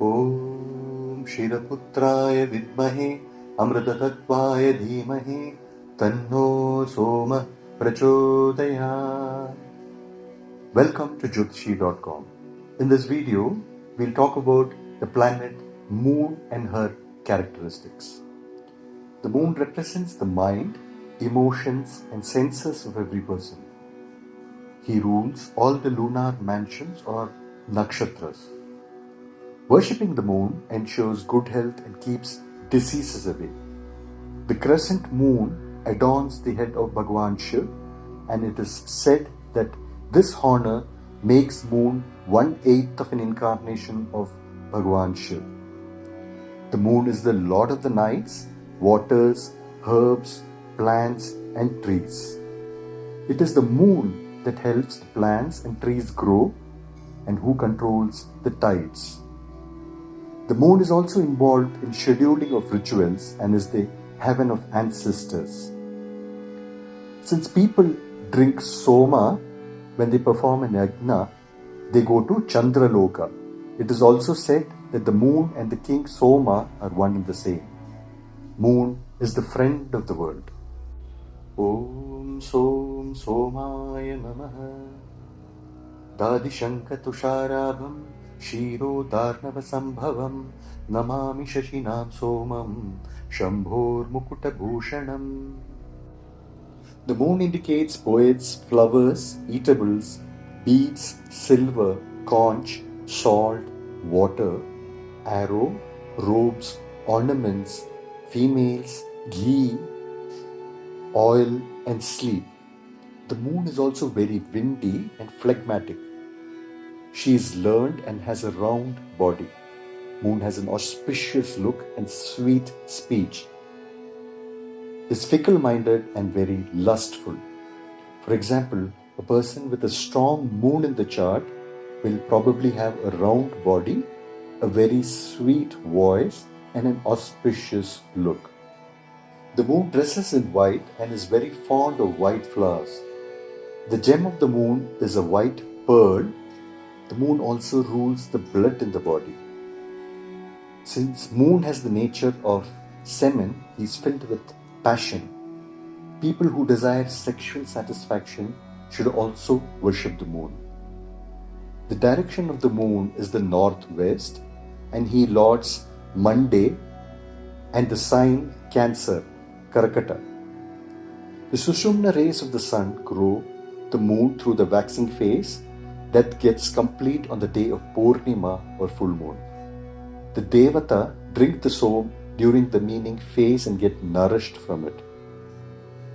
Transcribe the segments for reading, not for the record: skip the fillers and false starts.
Om Shiraputraya Vidmahe Amritatattvaya Dhimahe Tanno Soma Prachodayat. Welcome to Jyotishi.com. In this video, we'll talk about the planet Moon and her characteristics. The Moon represents the mind, emotions and senses of every person. He rules all the lunar mansions or Nakshatras. Worshipping the moon ensures good health and keeps diseases away. The crescent moon adorns the head of Bhagwan Shiva, and it is said that this honor makes moon 1/8 of an incarnation of Bhagwan Shiva. The moon is the lord of the nights, waters, herbs, plants and trees. It is the moon that helps the plants and trees grow and who controls the tides. The moon is also involved in scheduling of rituals and is the heaven of ancestors. Since people drink soma when they perform an yajna, they go to Chandra Loka. It is also said that the moon and the king Soma are one and the same. Moon is the friend of the world. Om Som Somaya Namaha Dadishanka Tusharabham Shiro Darnava Sambhavam Namami Shashinam Somam Shambhor Mukuta Bhushanam. The moon indicates poets, flowers, eatables, beads, silver, conch, salt, water, arrow, robes, ornaments, females, ghee, oil and sleep. The moon is also very windy and phlegmatic. She is learned and has a round body. Moon has an auspicious look and sweet speech. Is fickle-minded and very lustful. For example, a person with a strong moon in the chart will probably have a round body, a very sweet voice and an auspicious look. The moon dresses in white and is very fond of white flowers. The gem of the moon is a white pearl. The moon also rules the blood in the body. Since moon has the nature of semen, he is filled with passion. People who desire sexual satisfaction should also worship the moon. The direction of the moon is the northwest, and he lords Monday and the sign Cancer, Karakata. The Sushumna rays of the sun grow the moon through the waxing phase that gets complete on the day of Purnima or full moon. The Devata drink the som during the meaning phase and get nourished from it.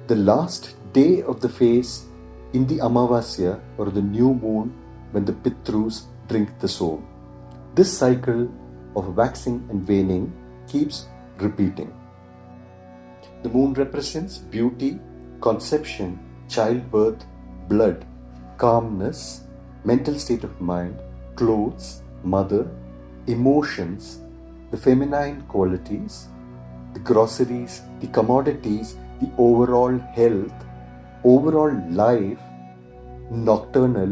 The last day of the phase in the Amavasya or the new moon when the Pitrus drink the som. This cycle of waxing and waning keeps repeating. The moon represents beauty, conception, childbirth, blood, calmness, mental state of mind, clothes, mother, emotions, the feminine qualities, the groceries, the commodities, the overall health, overall life, nocturnal,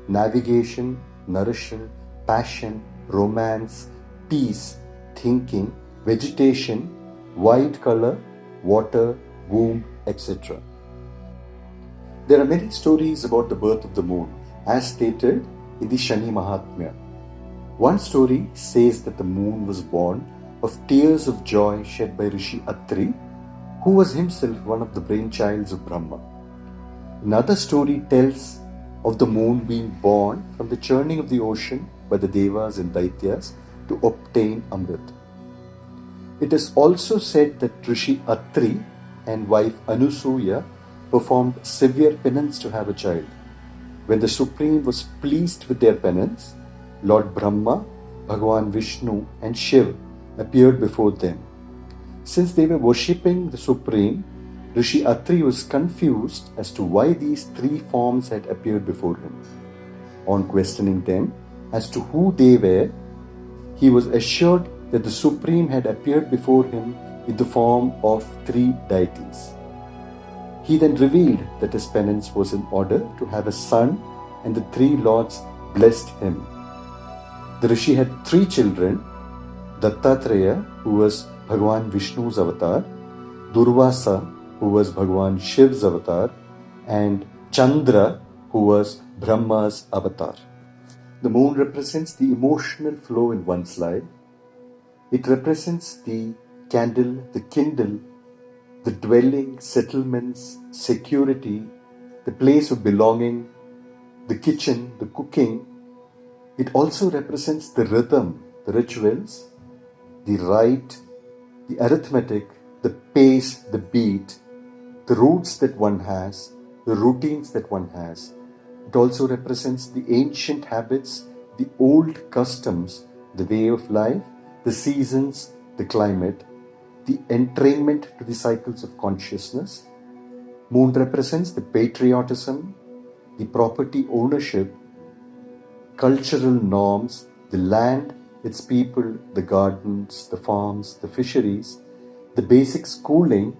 navigation, nourishment, passion, romance, peace, thinking, vegetation, white color, water, womb, etc. There are many stories about the birth of the moon, as stated in the Shani Mahatmya. One story says that the moon was born of tears of joy shed by Rishi Atri, who was himself one of the brainchilds of Brahma. Another story tells of the moon being born from the churning of the ocean by the Devas and Daityas to obtain Amrit. It is also said that Rishi Atri and wife Anusuya performed severe penance to have a child. When the Supreme was pleased with their penance, Lord Brahma, Bhagwan Vishnu and Shiv appeared before them. Since they were worshipping the Supreme, Rishi Atri was confused as to why these three forms had appeared before him. On questioning them as to who they were, he was assured that the Supreme had appeared before him in the form of three deities. He then revealed that his penance was in order to have a son, and the three lords blessed him. The Rishi had 3 children: Dattatreya, who was Bhagwan Vishnu's avatar, Durvasa, who was Bhagwan Shiv's avatar, and Chandra, who was Brahma's avatar. The moon represents the emotional flow in one's life. It represents the candle, the kindle, the dwelling, settlements, security, the place of belonging, the kitchen, the cooking. It also represents the rhythm, the rituals, the rite, the arithmetic, the pace, the beat, the roots that one has, the routines that one has. It also represents the ancient habits, the old customs, the way of life, the seasons, the climate, the entrainment to the cycles of consciousness. Moon represents the patriotism, the property ownership, cultural norms, the land, its people, the gardens, the farms, the fisheries, the basic schooling,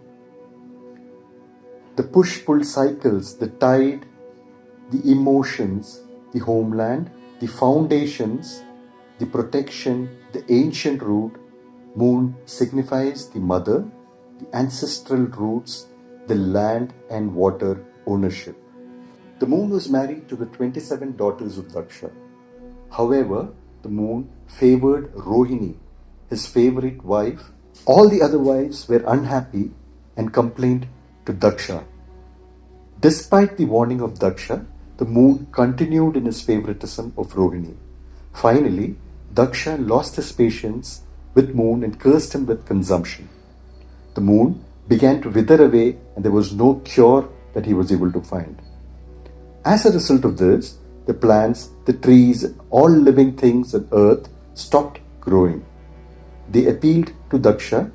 the push-pull cycles, the tide, the emotions, the homeland, the foundations, the protection, the ancient root. Moon signifies the mother, the ancestral roots, the land and water ownership. The moon was married to the 27 daughters of Daksha. However, the moon favored Rohini, his favorite wife. All the other wives were unhappy and complained to Daksha. Despite the warning of Daksha, the moon continued in his favoritism of Rohini. Finally, Daksha lost his patience with moon and cursed him with consumption. The moon began to wither away and there was no cure that he was able to find. As a result of this, the plants, the trees, all living things on earth stopped growing. They appealed to Daksha,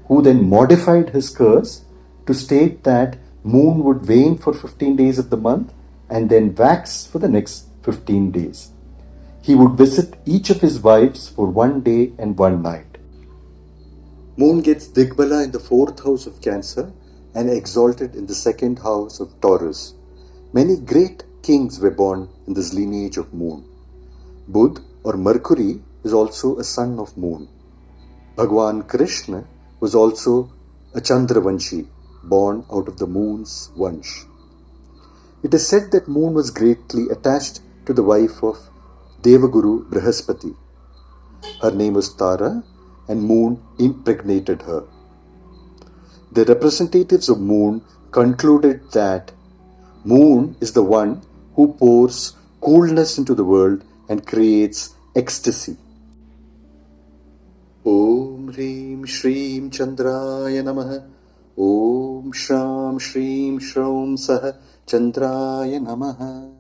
who then modified his curse to state that moon would wane for 15 days of the month and then wax for the next 15 days. He would visit each of his wives for 1 day and 1 night. Moon gets Digbala in the 4th house of Cancer and exalted in the 2nd house of Taurus. Many great kings were born in this lineage of moon. Budh or Mercury is also a son of moon. Bhagwan Krishna was also a Chandravanshi, born out of the moon's vansh. It is said that moon was greatly attached to the wife of Devaguru Brihaspati. Her name was Tara and moon impregnated her. The representatives of moon concluded that moon is the one who pours coolness into the world and creates ecstasy. Om Hrim Shrim Chandraya Namaha. Om Shram Shrim Shraum Sah Chandraya Namaha.